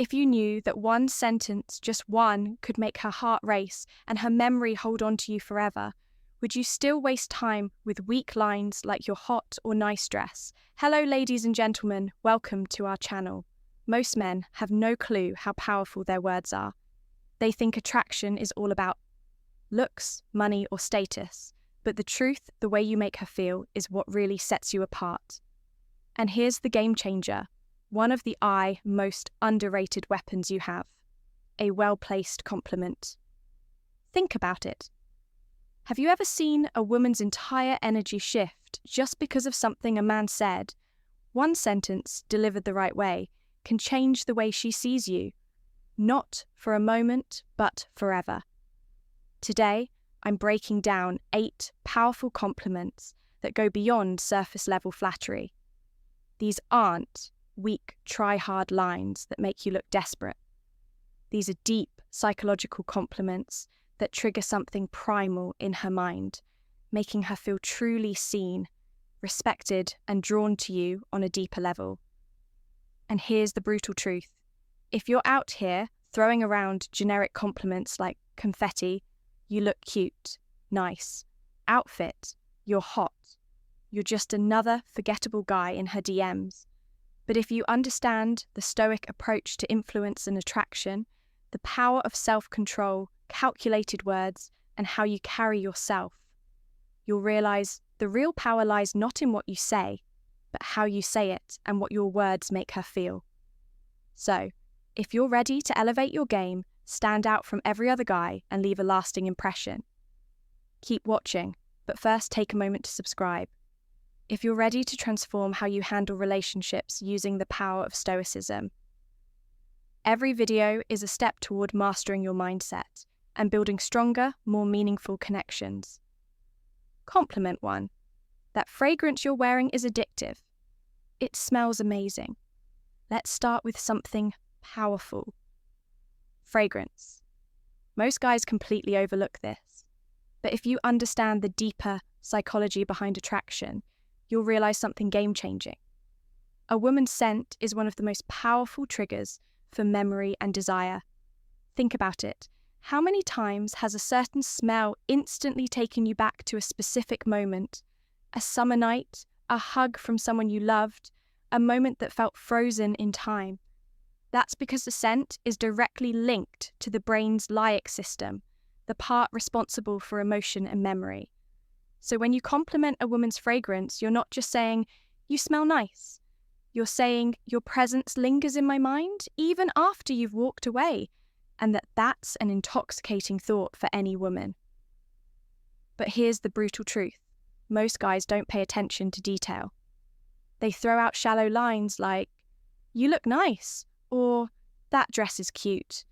If you knew that one sentence, just one, could make her heart race and her memory hold on to you forever, would you still waste time with weak lines like "you're hot" or "nice dress"? Hello, ladies and gentlemen, welcome to our channel. Most men have no clue how powerful their words are. They think attraction is all about looks, money, or status, but the truth, the way you make her feel, is what really sets you apart. And here's the game changer, one of the most underrated weapons you have: a well-placed compliment. Think about it. Have you ever seen a woman's entire energy shift just because of something a man said? One sentence, delivered the right way, can change the way she sees you, not for a moment, but forever. Today, I'm breaking down 8 powerful compliments that go beyond surface-level flattery. These aren't weak, try-hard lines that make you look desperate. These are deep, psychological compliments that trigger something primal in her mind, making her feel truly seen, respected, and drawn to you on a deeper level. And here's the brutal truth. If you're out here throwing around generic compliments like confetti, "You look cute," "nice," "outfit," "you're hot," you're just another forgettable guy in her DMs. But if you understand the Stoic approach to influence and attraction, the power of self-control, calculated words, and how you carry yourself, you'll realize the real power lies not in what you say, but how you say it and what your words make her feel. So, if you're ready to elevate your game, stand out from every other guy, and leave a lasting impression, keep watching, but first take a moment to subscribe. If you're ready to transform how you handle relationships using the power of Stoicism. Every video is a step toward mastering your mindset and building stronger, more meaningful connections. Compliment 1. That fragrance you're wearing is addictive. It smells amazing. Let's start with something powerful. Fragrance. Most guys completely overlook this, but if you understand the deeper psychology behind attraction, you'll realize something game-changing. A woman's scent is one of the most powerful triggers for memory and desire. Think about it. How many times has a certain smell instantly taken you back to a specific moment? A summer night, a hug from someone you loved, a moment that felt frozen in time. That's because the scent is directly linked to the brain's limbic system, the part responsible for emotion and memory. So when you compliment a woman's fragrance, you're not just saying, "You smell nice." You're saying, "Your presence lingers in my mind, even after you've walked away," and that's an intoxicating thought for any woman. But here's the brutal truth. Most guys don't pay attention to detail. They throw out shallow lines like, "You look nice," or "That dress is cute."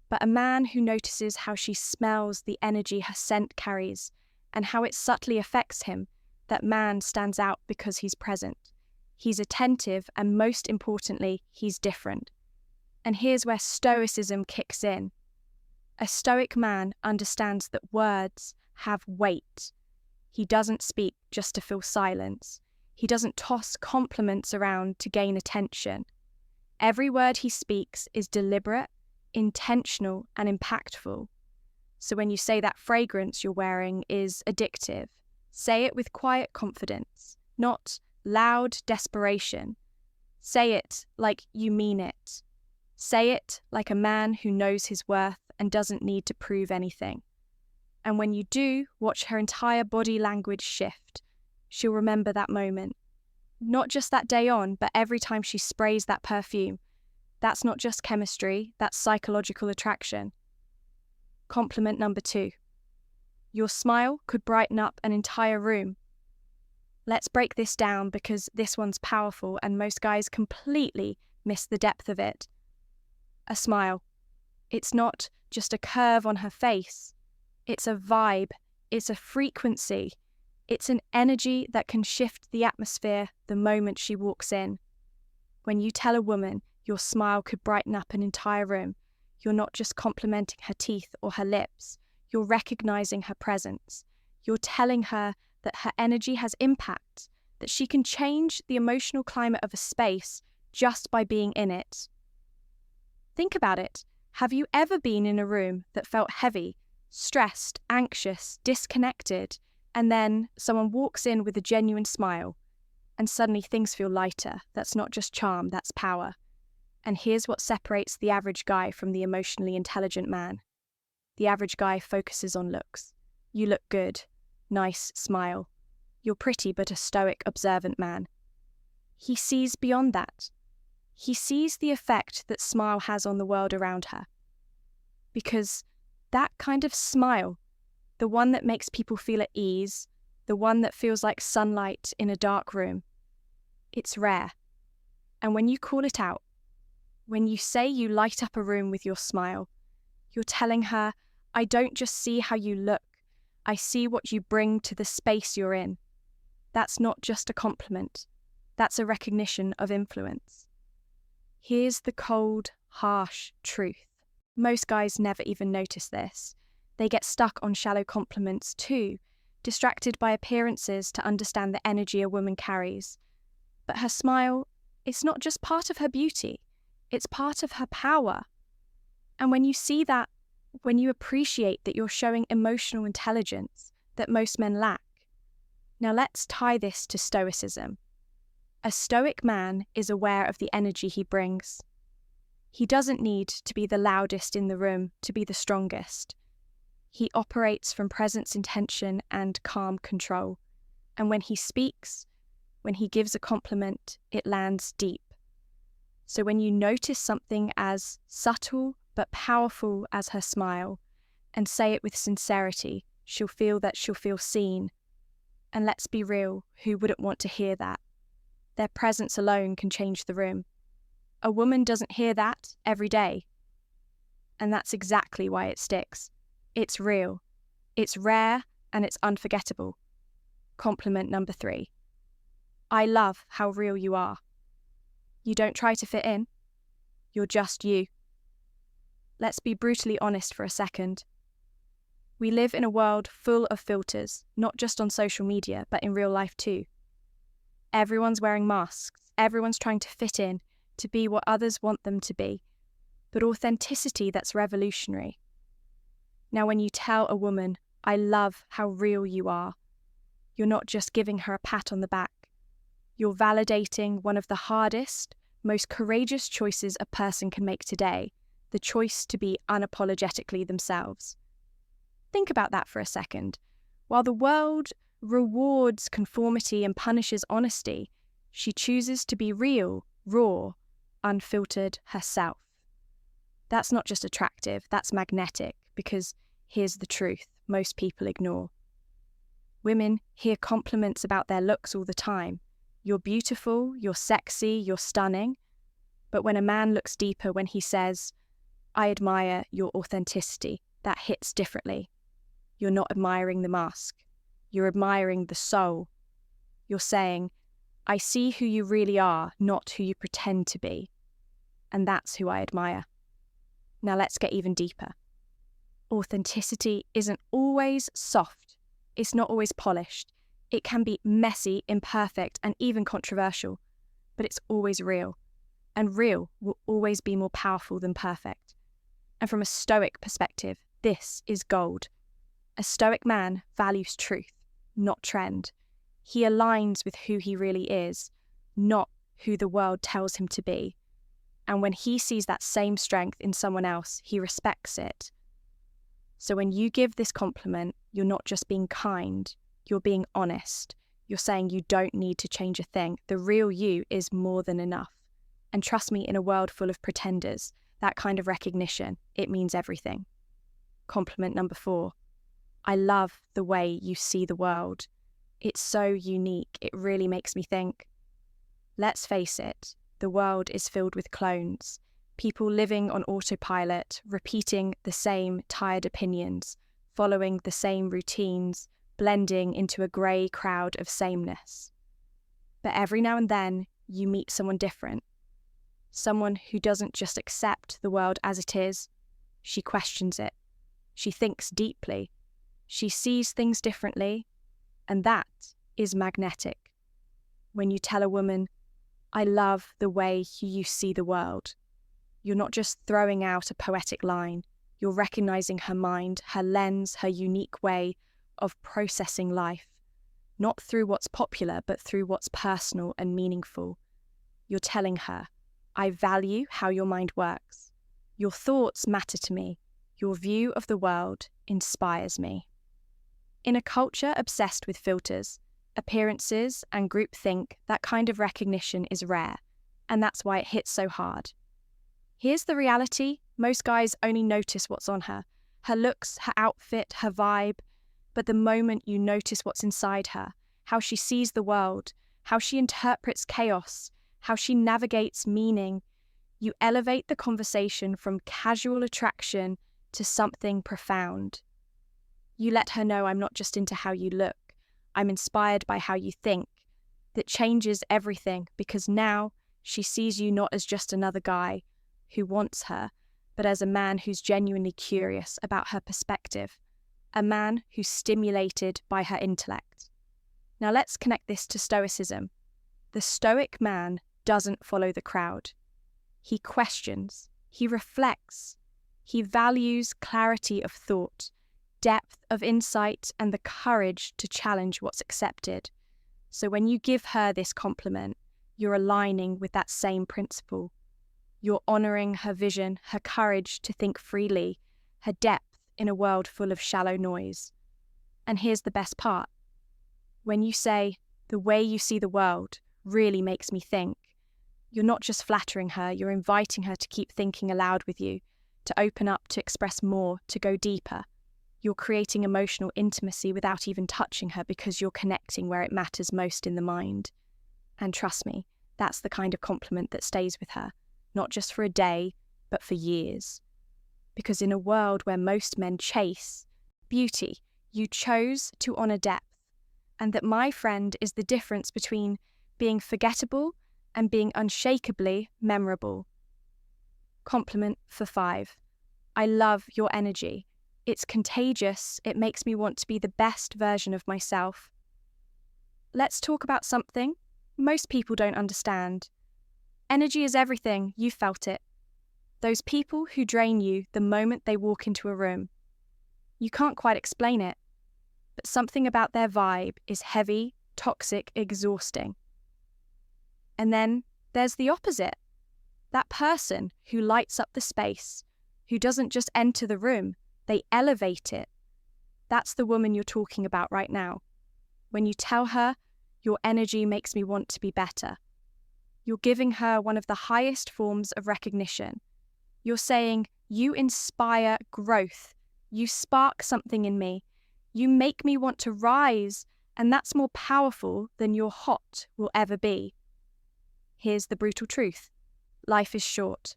But a man who notices how she smells, the energy her scent carries, and how it subtly affects him, that man stands out because he's present. He's attentive, and most importantly, he's different. And here's where Stoicism kicks in. A Stoic man understands that words have weight. He doesn't speak just to fill silence. He doesn't toss compliments around to gain attention. Every word he speaks is deliberate, intentional, and impactful. So when you say that fragrance you're wearing is addictive, say it with quiet confidence, not loud desperation. Say it like you mean it. Say it like a man who knows his worth and doesn't need to prove anything. And when you do, watch her entire body language shift. She'll remember that moment. Not just that day on, but every time she sprays that perfume. That's not just chemistry, that's psychological attraction. Compliment number 2. Your smile could brighten up an entire room. Let's break this down because this one's powerful and most guys completely miss the depth of it. A smile. It's not just a curve on her face. It's a vibe. It's a frequency. It's an energy that can shift the atmosphere the moment she walks in. When you tell a woman your smile could brighten up an entire room, you're not just complimenting her teeth or her lips. You're recognizing her presence. You're telling her that her energy has impact, that she can change the emotional climate of a space just by being in it. Think about it. Have you ever been in a room that felt heavy, stressed, anxious, disconnected, and then someone walks in with a genuine smile, and suddenly things feel lighter? That's not just charm, that's power. And here's what separates the average guy from the emotionally intelligent man. The average guy focuses on looks. You look good. Nice smile. You're pretty but a stoic, observant man. He sees beyond that. He sees the effect that smile has on the world around her. Because that kind of smile, the one that makes people feel at ease, the one that feels like sunlight in a dark room, it's rare. And when you call it out, when you say you light up a room with your smile, you're telling her, I don't just see how you look, I see what you bring to the space you're in. That's not just a compliment. That's a recognition of influence. Here's the cold, harsh truth. Most guys never even notice this. They get stuck on shallow compliments too, distracted by appearances to understand the energy a woman carries. But her smile, it's not just part of her beauty, it's part of her power. And when you see that, when you appreciate that you're showing emotional intelligence that most men lack. Now let's tie this to Stoicism. A Stoic man is aware of the energy he brings. He doesn't need to be the loudest in the room to be the strongest. He operates from presence, intention, and calm control. And when he speaks, when he gives a compliment, it lands deep. So when you notice something as subtle but powerful as her smile, and say it with sincerity, she'll feel seen. And let's be real, who wouldn't want to hear that? Their presence alone can change the room. A woman doesn't hear that every day. And that's exactly why it sticks. It's real, it's rare, and it's unforgettable. Compliment number 3. I love how real you are. You don't try to fit in. You're just you. Let's be brutally honest for a second. We live in a world full of filters, not just on social media, but in real life too. Everyone's wearing masks. Everyone's trying to fit in, to be what others want them to be. But authenticity, that's revolutionary. Now, when you tell a woman, I love how real you are, you're not just giving her a pat on the back. You're validating one of the hardest, most courageous choices a person can make today, the choice to be unapologetically themselves. Think about that for a second. While the world rewards conformity and punishes honesty, she chooses to be real, raw, unfiltered herself. That's not just attractive, that's magnetic, because here's the truth most people ignore. Women hear compliments about their looks all the time. You're beautiful, you're sexy, you're stunning. But when a man looks deeper, when he says, I admire your authenticity, that hits differently. You're not admiring the mask. You're admiring the soul. You're saying, I see who you really are, not who you pretend to be. And that's who I admire. Now let's get even deeper. Authenticity isn't always soft. It's not always polished. It can be messy, imperfect, and even controversial. But it's always real. And real will always be more powerful than perfect. And from a Stoic perspective, this is gold. A Stoic man values truth, not trend. He aligns with who he really is, not who the world tells him to be. And when he sees that same strength in someone else, he respects it. So when you give this compliment, you're not just being kind, you're being honest. You're saying you don't need to change a thing. The real you is more than enough. And trust me, in a world full of pretenders, that kind of recognition, it means everything. Compliment number 4. I love the way you see the world. It's so unique, it really makes me think. Let's face it, the world is filled with clones. People living on autopilot, repeating the same tired opinions, following the same routines, blending into a grey crowd of sameness. But every now and then, you meet someone different. Someone who doesn't just accept the world as it is, she questions it. She thinks deeply. She sees things differently, and that is magnetic. When you tell a woman, I love the way you see the world, You're not just throwing out a poetic line. You're recognizing her mind, her lens, her unique way of processing life, not through what's popular, but through what's personal and meaningful. You're telling her, I value how your mind works. Your thoughts matter to me. Your view of the world inspires me. In a culture obsessed with filters, appearances, and groupthink, that kind of recognition is rare, and that's why it hits so hard. Here's the reality: most guys only notice what's on her looks, her outfit, her vibe, but the moment you notice what's inside her, how she sees the world, how she interprets chaos, how she navigates meaning, you elevate the conversation from casual attraction to something profound. You let her know, I'm not just into how you look, I'm inspired by how you think. That changes everything, because now she sees you not as just another guy who wants her, but as a man who's genuinely curious about her perspective, a man who's stimulated by her intellect. Now let's connect this to Stoicism. The Stoic man doesn't follow the crowd. He questions, he reflects, he values clarity of thought, depth of insight, and the courage to challenge what's accepted. So when you give her this compliment, you're aligning with that same principle. You're honoring her vision, her courage to think freely, her depth in a world full of shallow noise. And here's the best part. When you say, the way you see the world really makes me think, you're not just flattering her, you're inviting her to keep thinking aloud with you, to open up, to express more, to go deeper. You're creating emotional intimacy without even touching her, because you're connecting where it matters most in the mind. And trust me, that's the kind of compliment that stays with her, not just for a day, but for years. Because in a world where most men chase beauty, you chose to honor depth. And that, my friend, is the difference between being forgettable and being unshakably memorable. Compliment for 5. I love your energy. It's contagious. It makes me want to be the best version of myself. Let's talk about something most people don't understand. Energy is everything. You felt it. Those people who drain you the moment they walk into a room. You can't quite explain it, but something about their vibe is heavy, toxic, exhausting. And then there's the opposite. That person who lights up the space, who doesn't just enter the room, they elevate it. That's the woman you're talking about right now. When you tell her, your energy makes me want to be better, you're giving her one of the highest forms of recognition. You're saying, you inspire growth. You spark something in me. You make me want to rise, and that's more powerful than your hot will ever be. Here's the brutal truth. Life is short.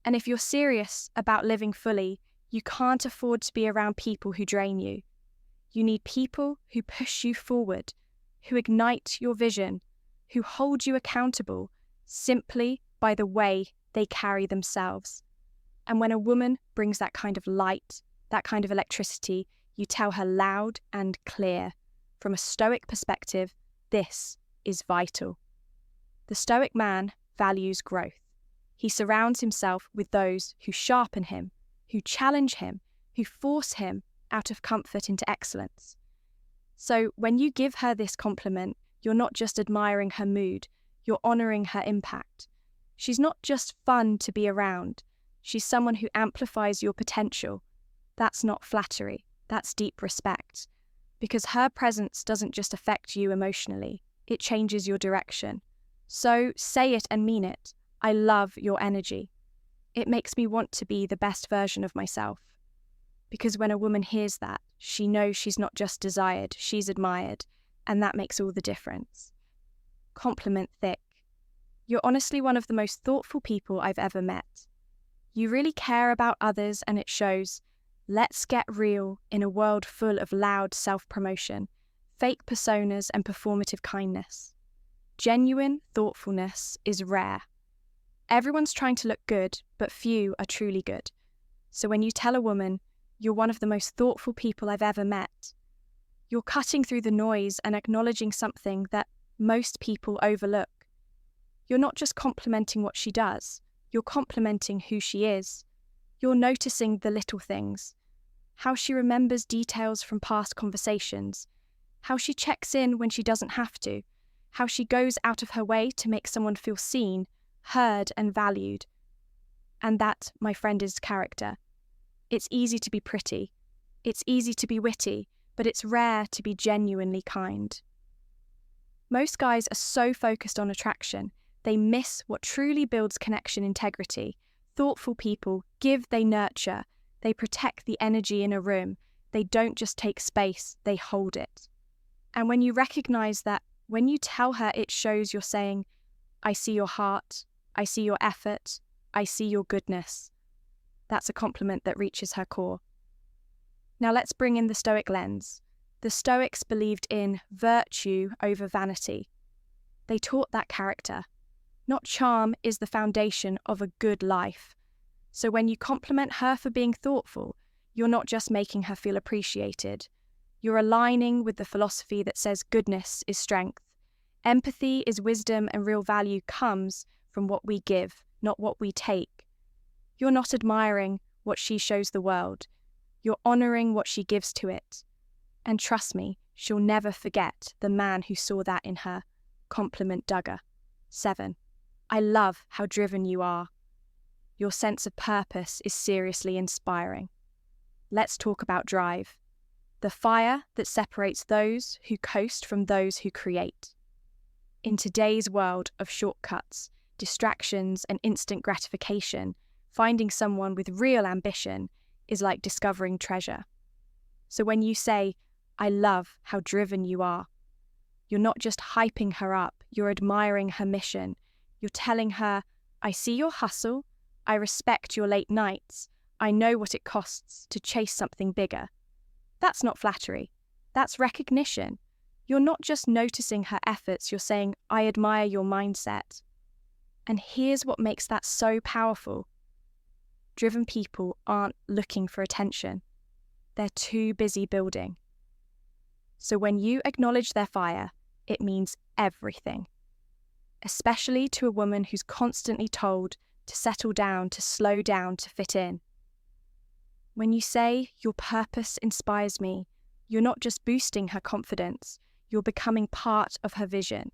And if you're serious about living fully, you can't afford to be around people who drain you. You need people who push you forward, who ignite your vision, who hold you accountable simply by the way they carry themselves. And when a woman brings that kind of light, that kind of electricity, you tell her loud and clear. From a Stoic perspective, this is vital. The Stoic man values growth. He surrounds himself with those who sharpen him, who challenge him, who force him out of comfort into excellence. So when you give her this compliment, you're not just admiring her mood, you're honoring her impact. She's not just fun to be around. She's someone who amplifies your potential. That's not flattery, that's deep respect. Because her presence doesn't just affect you emotionally, it changes your direction. So say it and mean it. I love your energy. It makes me want to be the best version of myself. Because when a woman hears that, she knows she's not just desired, she's admired, and that makes all the difference. Compliment thick. You're honestly one of the most thoughtful people I've ever met. You really care about others, and it shows. Let's get real in a world full of loud self-promotion, fake personas, and performative kindness. Genuine thoughtfulness is rare. Everyone's trying to look good, but few are truly good. So when you tell a woman, you're one of the most thoughtful people I've ever met, you're cutting through the noise and acknowledging something that most people overlook. You're not just complimenting what she does, You're complimenting who she is. You're noticing the little things. How she remembers details from past conversations. How she checks in when she doesn't have to. How she goes out of her way to make someone feel seen, heard, and valued. And that, my friend, is character. It's easy to be pretty. It's easy to be witty, but it's rare to be genuinely kind. Most guys are so focused on attraction, they miss what truly builds connection integrity. Thoughtful people give, they nurture, they protect the energy in a room. They don't just take space, they hold it. And when you recognize that, when you tell her, it shows you're saying, I see your heart, I see your effort, I see your goodness. That's a compliment that reaches her core. Now let's bring in the Stoic lens. The Stoics believed in virtue over vanity. They taught that character. Not charm is the foundation of a good life. So when you compliment her for being thoughtful, you're not just making her feel appreciated. You're aligning with the philosophy that says goodness is strength. Empathy is wisdom, and real value comes from what we give, not what we take. You're not admiring what she shows the world. You're honoring what she gives to it. And trust me, she'll never forget the man who saw that in her. Compliment Duggar. 7. I love how driven you are. Your sense of purpose is seriously inspiring. Let's talk about drive. The fire that separates those who coast from those who create. In today's world of shortcuts, distractions, and instant gratification, finding someone with real ambition is like discovering treasure. So when you say, I love how driven you are, you're not just hyping her up, you're admiring her mission. You're telling her, I see your hustle, I respect your late nights, I know what it costs to chase something bigger. That's not flattery, that's recognition. You're not just noticing her efforts, you're saying, I admire your mindset. And here's what makes that so powerful. Driven people aren't looking for attention. They're too busy building. So when you acknowledge their fire, it means everything. Especially to a woman who's constantly told to settle down, to slow down, to fit in. When you say, your purpose inspires me, you're not just boosting her confidence, you're becoming part of her vision.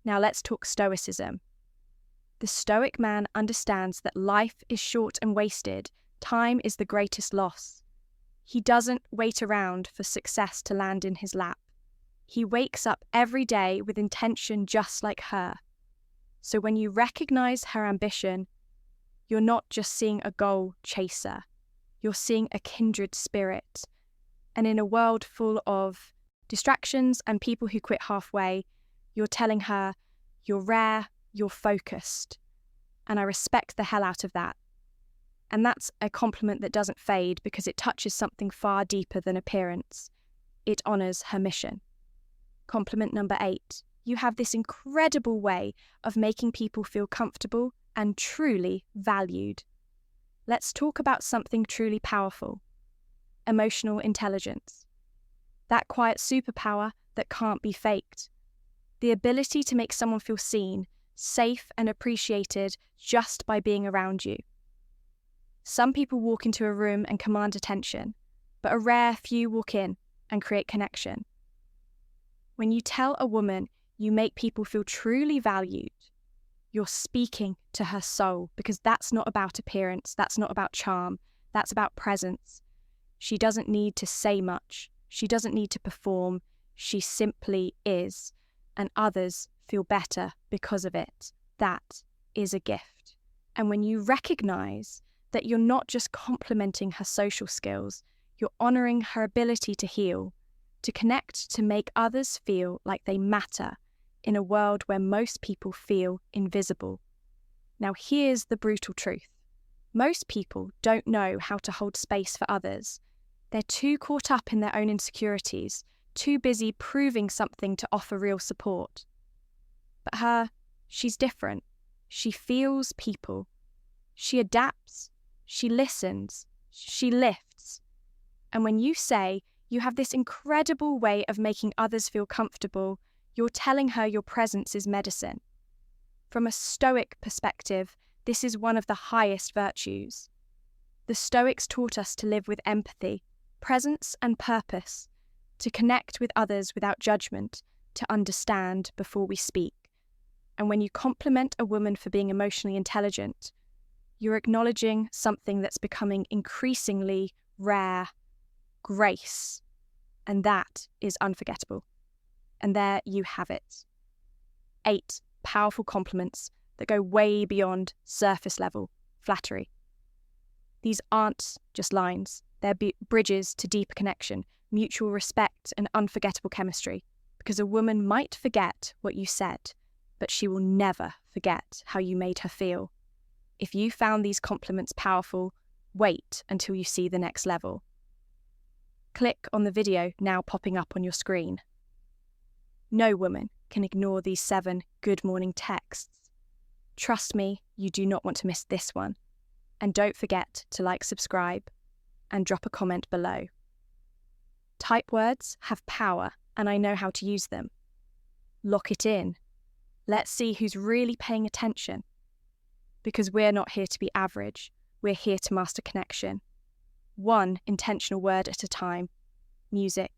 Now let's talk Stoicism. The Stoic man understands that life is short and wasted, time is the greatest loss. He doesn't wait around for success to land in his lap. He wakes up every day with intention just like her. So when you recognize her ambition, you're not just seeing a goal chaser, you're seeing a kindred spirit. And in a world full of distractions and people who quit halfway, you're telling her, you're rare, you're focused. And I respect the hell out of that. And that's a compliment that doesn't fade because it touches something far deeper than appearance. It honors her mission. Compliment number 8. You have this incredible way of making people feel comfortable and truly valued. Let's talk about something truly powerful. Emotional intelligence. That quiet superpower that can't be faked. The ability to make someone feel seen, safe, and appreciated just by being around you. Some people walk into a room and command attention, but a rare few walk in and create connection. When you tell a woman you make people feel truly valued, you're speaking to her soul, because that's not about appearance, that's not about charm, that's about presence. She doesn't need to say much, she doesn't need to perform, she simply is, and others feel better because of it. That is a gift. And when you recognize that you're not just complimenting her social skills, you're honoring her ability to heal, to connect, to make others feel like they matter in a world where most people feel invisible. Now here's the brutal truth. Most people don't know how to hold space for others. They're too caught up in their own insecurities, too busy proving something to offer real support. But her, she's different. She feels people. She adapts. She listens. She lifts. And when you say, you have this incredible way of making others feel comfortable, you're telling her your presence is medicine. From a Stoic perspective, This is one of the highest virtues. The Stoics taught us to live with empathy, presence, and purpose, to connect with others without judgment, to understand before we speak. And when you compliment a woman for being emotionally intelligent, you're acknowledging something that's becoming increasingly rare: grace. And that is unforgettable. And there you have it. 8 powerful compliments that go way beyond surface level flattery. These aren't just lines, they're bridges to deeper connection, mutual respect, and unforgettable chemistry. Because a woman might forget what you said, but she will never forget how you made her feel. If you found these compliments powerful, wait until you see the next level. Click on the video now popping up on your screen. No woman can ignore these 7 good morning texts. Trust me, you do not want to miss this one. And don't forget to like, subscribe, and drop a comment below. Type words have power, and I know how to use them. Lock it in. Let's see who's really paying attention. Because we're not here to be average, we're here to master connection. One intentional word at a time. Music.